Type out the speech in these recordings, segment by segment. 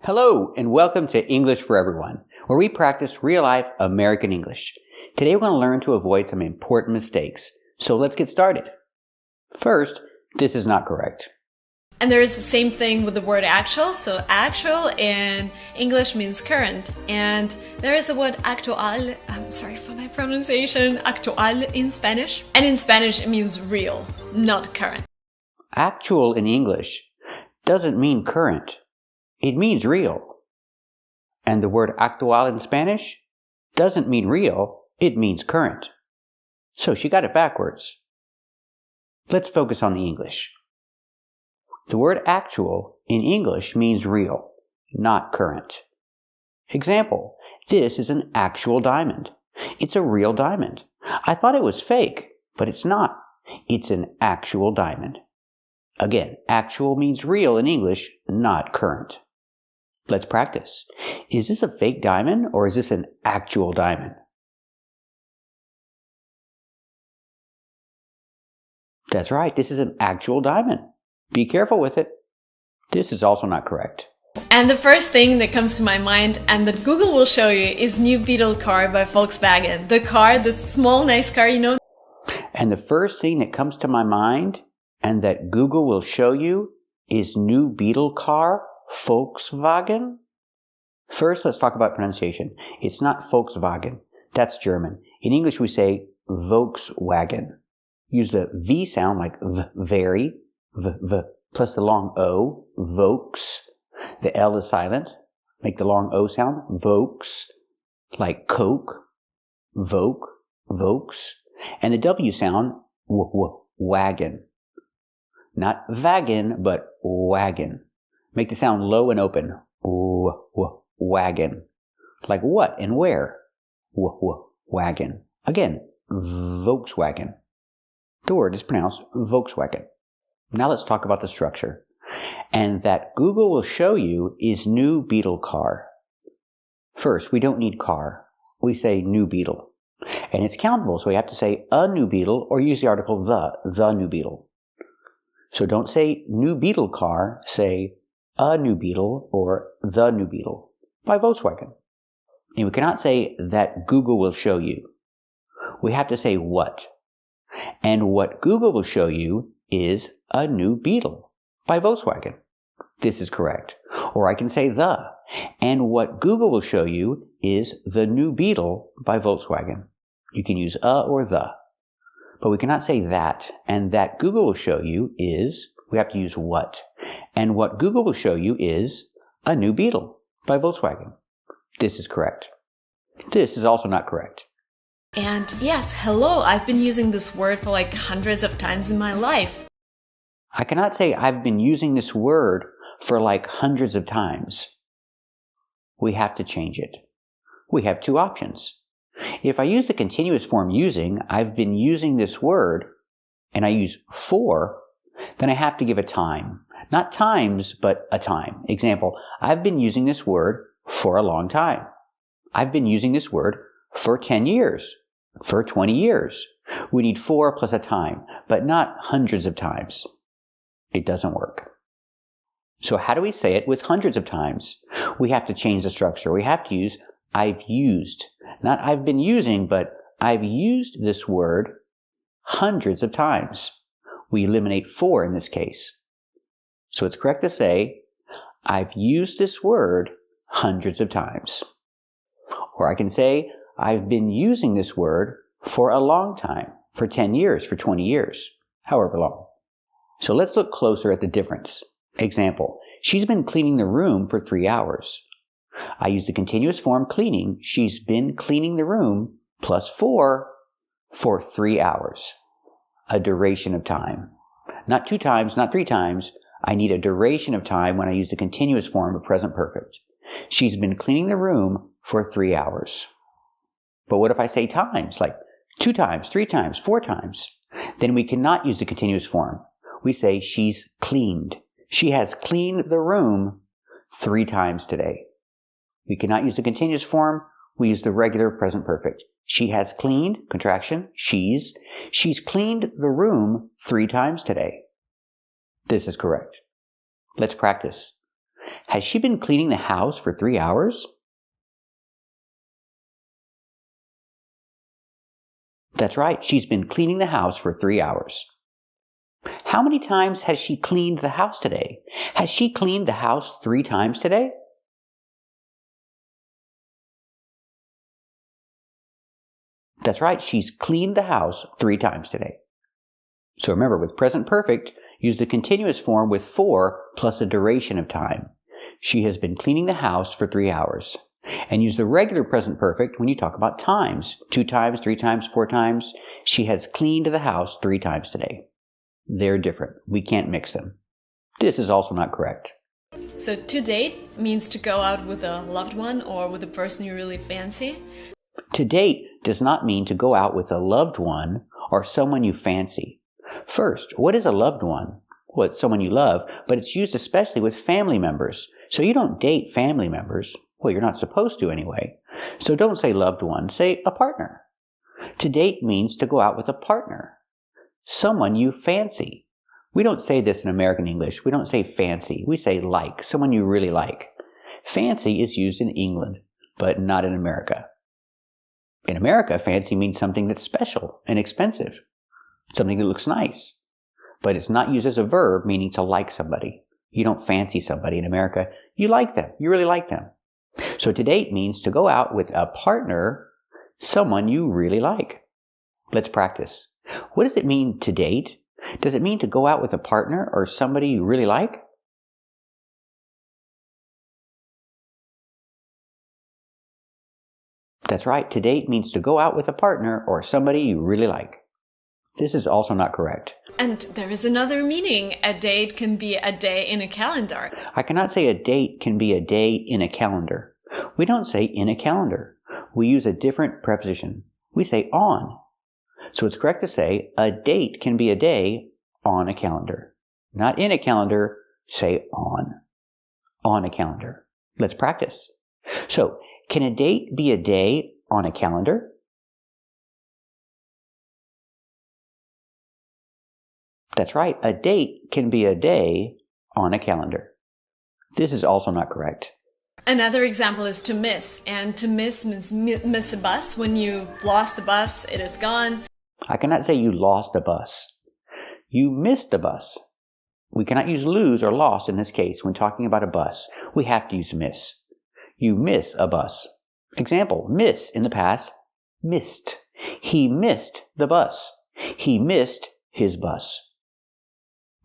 Hello, and welcome to English for Everyone, where we practice real-life American English. Today we're going to learn to avoid some important mistakes, so let's get started. First, this is not correct. And there is the same thing with the word actual. So actual in English means current. And there is the word actual, I'm sorry for my pronunciation, actual in Spanish. And in Spanish it means real, not current. Actual in English doesn't mean current. It means real. And the word actual in Spanish doesn't mean real, it means current. So she got it backwards. Let's focus on the English. The word actual in English means real, not current. Example, this is an actual diamond. It's a real diamond. I thought it was fake, but it's not. It's an actual diamond. Again, actual means real in English, not current. Let's practice. Is this a fake diamond or is this an actual diamond? That's right, this is an actual diamond. Be careful with it. This is also not correct. And the first thing that comes to my mind and that Google will show you is new Beetle car by Volkswagen. The car, the small nice car, you know. And the first thing that comes to my mind and that Google will show you is new Beetle car, Volkswagen. First, let's talk about pronunciation. It's not Volkswagen. That's German. In English, we say Volkswagen. Use the V sound like very, v, plus the long O, Volks. The L is silent. Make the long O sound, Volks. Like Coke, Volk, Volks. And the W sound, wagon. Not wagon, but wagon. Make the sound low and open, wagon. Like what and where? Wagon. Again, Volkswagen. The word is pronounced Volkswagen. Now let's talk about the structure. And that Google will show you is new Beetle car. First, we don't need car. We say new Beetle. And it's countable, so we have to say a new Beetle or use the article the new Beetle. So don't say new Beetle car, say a new Beetle or the new Beetle by Volkswagen. And we cannot say that Google will show you. We have to say what. And what Google will show you is a new Beetle by Volkswagen. This is correct. Or I can say the. And what Google will show you is the new Beetle by Volkswagen. You can use a or the. But we cannot say that. And that Google will show you is, we have to use what. And what Google will show you is a new Beetle by Volkswagen. This is correct. This is also not correct. And yes, hello, I've been using this word for like hundreds of times in my life. I cannot say I've been using this word for like hundreds of times. We have to change it. We have two options. If I use the continuous form using, I've been using this word, and I use for, then I have to give a time. Not times, but a time. Example, I've been using this word for a long time. I've been using this word for 10 years, for 20 years. We need for plus a time, but not hundreds of times. It doesn't work. So how do we say it with hundreds of times? We have to change the structure. We have to use I've used. Not I've been using, but I've used this word hundreds of times. We eliminate for in this case. So it's correct to say, I've used this word hundreds of times. Or I can say, I've been using this word for a long time, for 10 years, for 20 years, however long. So let's look closer at the difference. Example, she's been cleaning the room for 3 hours. I use the continuous form cleaning. She's been cleaning the room plus for 3 hours. A duration of time. Not 2 times, not 3 times. I need a duration of time when I use the continuous form of present perfect. She's been cleaning the room for 3 hours. But what if I say times, like 2 times, 3 times, 4 times? Then we cannot use the continuous form. We say she's cleaned. She has cleaned the room 3 times today. We cannot use the continuous form. We use the regular present perfect. She has cleaned, contraction, she's cleaned the room 3 times today. This is correct. Let's practice. Has she been cleaning the house for 3 hours? That's right, she's been cleaning the house for 3 hours. How many times has she cleaned the house today? Has she cleaned the house 3 times today? That's right, she's cleaned the house 3 times today. So remember, with present perfect, use the continuous form with for plus a duration of time. She has been cleaning the house for 3 hours. And use the regular present perfect when you talk about times. 2 times, 3 times, 4 times. She has cleaned the house 3 times today. They're different. We can't mix them. This is also not correct. So to date means to go out with a loved one or with a person you really fancy. To date does not mean to go out with a loved one or someone you fancy. First, what is a loved one? Well, it's someone you love, but it's used especially with family members. So you don't date family members. Well, you're not supposed to anyway. So don't say loved one, say a partner. To date means to go out with a partner. Someone you fancy. We don't say this in American English. We don't say fancy. We say like, someone you really like. Fancy is used in England, but not in America. In America, fancy means something that's special and expensive. Something that looks nice. But it's not used as a verb, meaning to like somebody. You don't fancy somebody in America. You like them. You really like them. So to date means to go out with a partner, someone you really like. Let's practice. What does it mean to date? Does it mean to go out with a partner or somebody you really like? That's right. To date means to go out with a partner or somebody you really like. This is also not correct. And there is another meaning. A date can be a day in a calendar. I cannot say a date can be a day in a calendar. We don't say in a calendar. We use a different preposition. We say on. So it's correct to say a date can be a day on a calendar. Not in a calendar, say on. On a calendar. Let's practice. So, can a date be a day on a calendar? That's right, a date can be a day on a calendar. This is also not correct. Another example is to miss, and to miss means miss a bus. When you lost the bus, it is gone. I cannot say you lost a bus. You missed a bus. We cannot use lose or lost in this case when talking about a bus. We have to use miss. You miss a bus. Example, miss in the past, missed. He missed the bus. He missed his bus.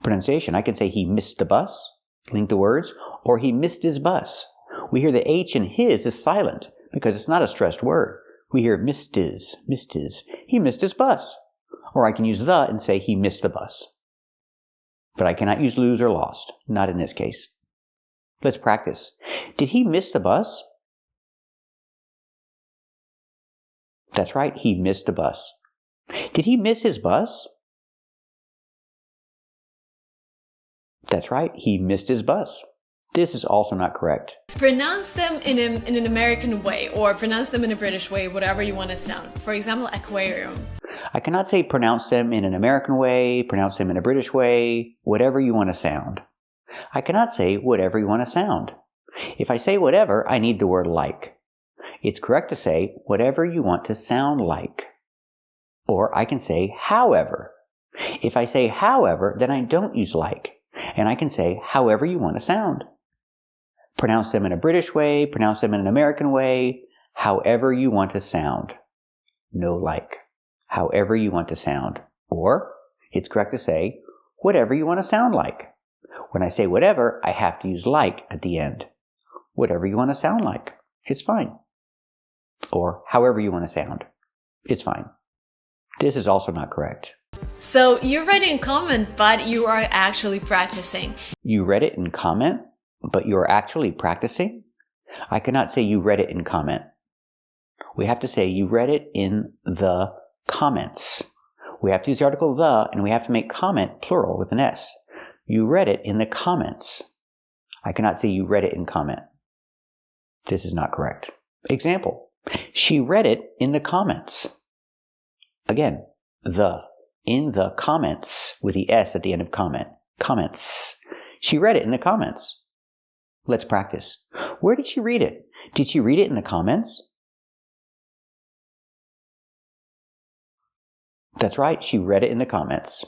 Pronunciation, I can say he missed the bus, link the words, or he missed his bus. We hear the H in his is silent because it's not a stressed word. We hear missed his. He missed his bus. Or I can use the and say he missed the bus. But I cannot use lose or lost, not in this case. Let's practice. Did he miss the bus? That's right, he missed the bus. Did he miss his bus? That's right, he missed his bus. This is also not correct. Pronounce them in an American way or pronounce them in a British way, whatever you want to sound. For example, aquarium. I cannot say pronounce them in an American way, pronounce them in a British way, whatever you want to sound. I cannot say whatever you want to sound. If I say whatever, I need the word like. It's correct to say whatever you want to sound like. Or I can say however. If I say however, then I don't use like. And I can say however you want to sound. Pronounce them in a British way, pronounce them in an American way, however you want to sound. No like. However you want to sound. Or, it's correct to say, whatever you want to sound like. When I say whatever, I have to use like at the end. Whatever you want to sound like. It's fine. Or, however you want to sound. It's fine. This is also not correct. So, you read it in comment, but you are actually practicing. You read it in comment, but you're actually practicing? I cannot say you read it in comment. We have to say you read it in the comments. We have to use the article the, and we have to make comment plural with an S. You read it in the comments. I cannot say you read it in comment. This is not correct. Example, she read it in the comments. Again, the, in the comments with the S at the end of comment. Comments. She read it in the comments. Let's practice. Where did she read it? Did she read it in the comments? That's right, she read it in the comments.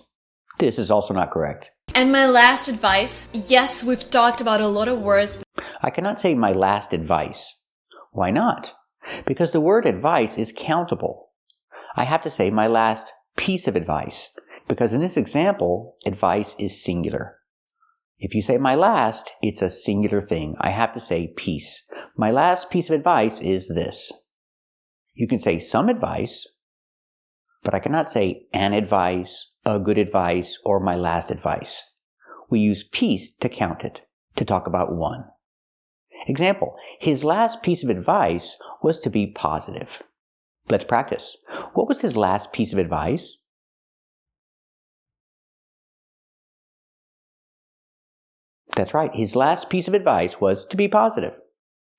This is also not correct. And my last advice, yes, we've talked about a lot of words. I cannot say my last advice. Why not? Because the word advice is countable. I have to say my last piece of advice, because in this example, advice is singular. If you say my last, it's a singular thing. I have to say piece. My last piece of advice is this. You can say some advice, but I cannot say an advice, a good advice, or my last advice. We use piece to count it, to talk about one. Example, his last piece of advice was to be positive. Let's practice. What was his last piece of advice? That's right, his last piece of advice was to be positive.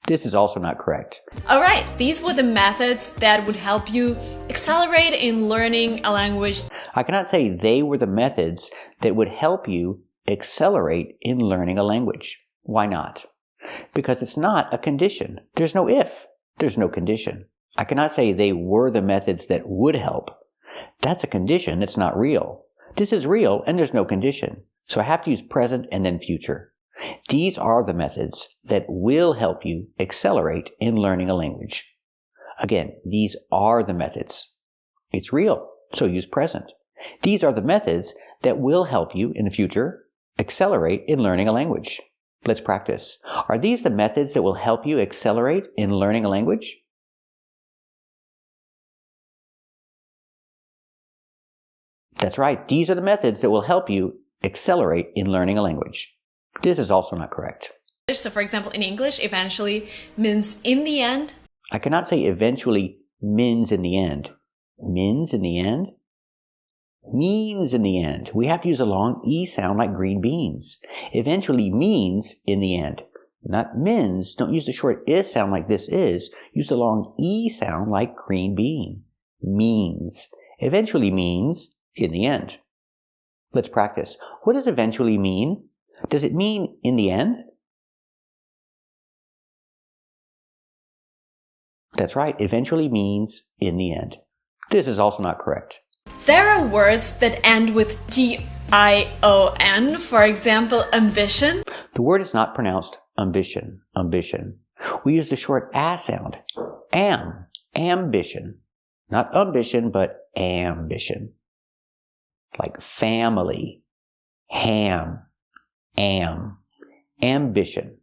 This is also not correct. Alright, these were the methods that would help you accelerate in learning a language. I cannot say they were the methods that would help you accelerate in learning a language. Why not? Because it's not a condition. There's no if. There's no condition. I cannot say they were the methods that would help. That's a condition that's not real. This is real and there's no condition. So I have to use present and then future. These are the methods that will help you accelerate in learning a language. Again, these are the methods. It's real, so use present. These are the methods that will help you in the future accelerate in learning a language. Let's practice. Are these the methods that will help you accelerate in learning a language? That's right. These are the methods that will help you accelerate in learning a language. This is also not correct. So for example, in English, eventually means in the end. I cannot say eventually means in the end. Means in the end? Means in the end. We have to use a long E sound like green beans. Eventually means in the end. Not means. Don't use the short is sound like this is. Use the long E sound like green bean. Means. Eventually means in the end. Let's practice. What does eventually mean? Does it mean in the end? That's right. Eventually means in the end. This is also not correct. There are words that end with T-I-O-N. For example, ambition. The word is not pronounced ambition. Ambition. We use the short A sound. Ambition. Not ambition, but ambition. Like family. Ambition.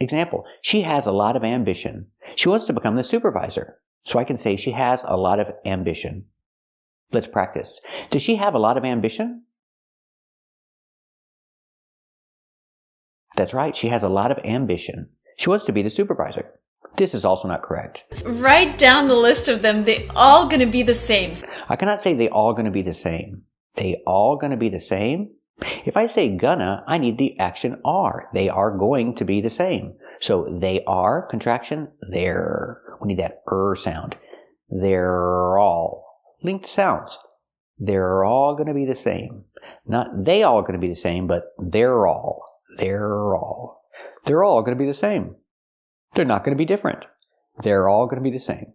Example, she has a lot of ambition. She wants to become the supervisor. So I can say she has a lot of ambition. Let's practice. Does she have a lot of ambition? That's right, she has a lot of ambition. She wants to be the supervisor. This is also not correct. Write down the list of them. They're all going to be the same. I cannot say they all going to be the same. They all going to be the same? If I say gonna, I need the action are. They are going to be the same. So they are, contraction, they're. We need that sound. They're all. Linked sounds. They're all going to be the same. Not they all going to be the same, but they're all. They're all. They're all going to be the same. They're not going to be different. They're all going to be the same.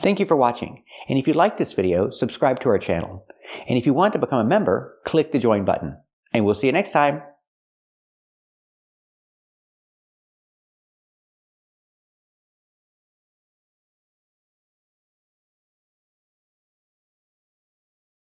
Thank you for watching. And if you like this video, subscribe to our channel. And if you want to become a member, click the join button. And we'll see you next time.